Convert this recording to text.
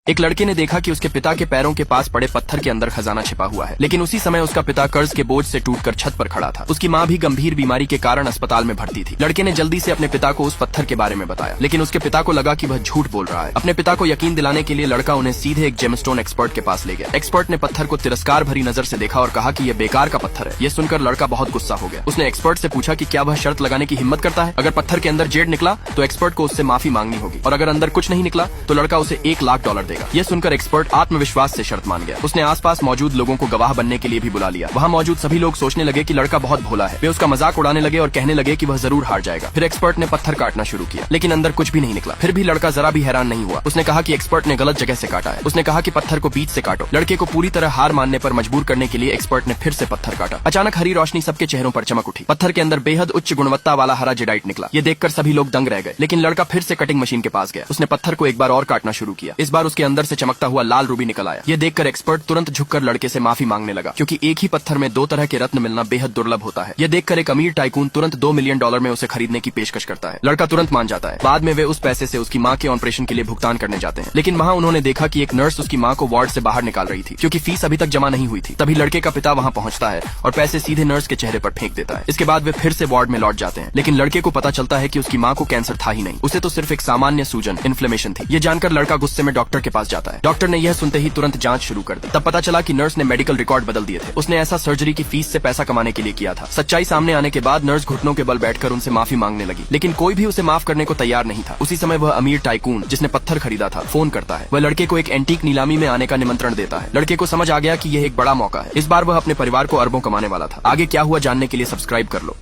एक लड़के ने देखा कि उसके पिता के पैरों के पास पड़े पत्थर के अंदर खजाना छिपा हुआ है, लेकिन उसी समय उसका पिता कर्ज के बोझ से टूटकर छत पर खड़ा था। उसकी माँ भी गंभीर बीमारी के कारण अस्पताल में भर्ती थी। लड़के ने जल्दी से अपने पिता को उस पत्थर के बारे में बताया, लेकिन उसके पिता को लगा कि वह झूठ बोल रहा है। अपने पिता को यकीन दिलाने के लिए लड़का उन्हें सीधे एक जेमस्टोन एक्सपर्ट के पास ले गया। एक्सपर्ट ने पत्थर को तिरस्कार भरी नजर से देखा और कहा कि यह बेकार का पत्थर है। यह सुनकर लड़का बहुत गुस्सा हो गया। उसने एक्सपर्ट से पूछा कि क्या वह शर्त लगाने की हिम्मत करता है, अगर पत्थर के अंदर जेड निकला तो एक्सपर्ट को उससे माफी मांगनी होगी, और अगर अंदर कुछ नहीं निकला तो लड़का उसे $1,00,000 देगा। यह सुनकर एक्सपर्ट आत्मविश्वास से शर्त मान गया। उसने आसपास मौजूद लोगों को गवाह बनने के लिए भी बुला लिया। वहाँ मौजूद सभी लोग सोचने लगे कि लड़का बहुत भोला है। वे उसका मजाक उड़ाने लगे और कहने लगे कि वह जरूर हार जाएगा। फिर एक्सपर्ट ने पत्थर काटना शुरू किया, लेकिन अंदर कुछ भी नहीं निकला। फिर भी लड़का जरा भी हैरान नहीं हुआ। उसने कहा कि एक्सपर्ट ने गलत जगह से काटा है। उसने कहा कि पत्थर को बीच से काटो। लड़के को पूरी तरह हार मानने पर मजबूर करने के लिए एक्सपर्ट ने फिर से पत्थर काटा। अचानक हरी रोशनी सबके चेहरों पर चमक उठी। पत्थर के अंदर बेहद उच्च गुणवत्ता वाला हरा जेडाइट निकला। ये देखकर सभी लोग दंग रह गए। लेकिन लड़का फिर से कटिंग मशीन के पास गया। उसने पत्थर को एक बार और काटना शुरू किया। इस बार उसके अंदर से चमकता हुआ लाल रूबी निकल आया। ये देखकर एक्सपर्ट तुरंत झुककर लड़के से माफी मांगने लगा, क्योंकि एक ही पत्थर में 2 तरह के रत्न मिलना बेहद दुर्लभ होता है। ये देखकर एक अमीर टाइकून तुरंत $2 मिलियन में उसे खरीदने की पेशकश करता है। लड़का तुरंत मान जाता है। बाद में वे उस पैसे से उसकी माँ के ऑपरेशन के लिए भुगतान करने जाते हैं, लेकिन वहाँ उन्होंने देखा कि एक नर्स उसकी माँ को वार्ड से बाहर निकाल रही थी, क्योंकि फीस अभी तक जमा नहीं हुई थी। तभी लड़के का पिता वहाँ पहुँचता है और पैसे सीधे नर्स के चेहरे पर फेंक देता है। इसके बाद वे फिर से वार्ड में लौट जाते हैं, लेकिन लड़के को पता चलता है कि उसकी माँ को कैंसर था ही नहीं, उसे तो सिर्फ एक सामान्य सूजन इन्फ्लेमेशन थी। ये जानकर लड़का गुस्से में डॉक्टर के पास जाता है। डॉक्टर ने यह सुनते ही तुरंत जांच शुरू कर दी। तब पता चला कि नर्स ने मेडिकल रिकॉर्ड बदल दिए थे। उसने ऐसा सर्जरी की फीस से पैसा कमाने के लिए किया था। सच्चाई सामने आने के बाद नर्स घुटनों के बल बैठकर उनसे माफी मांगने लगी, लेकिन कोई भी उसे माफ करने को तैयार नहीं था। उसी समय वह अमीर टाइकून जिसने पत्थर खरीदा था फोन करता है। वह लड़के को एक एंटीक नीलामी में आने का निमंत्रण देता है। लड़के को समझ आ गया कि यह एक बड़ा मौका है। इस बार वह अपने परिवार को अरबों कमाने वाला था। आगे क्या हुआ जानने के लिए सब्सक्राइब कर लो।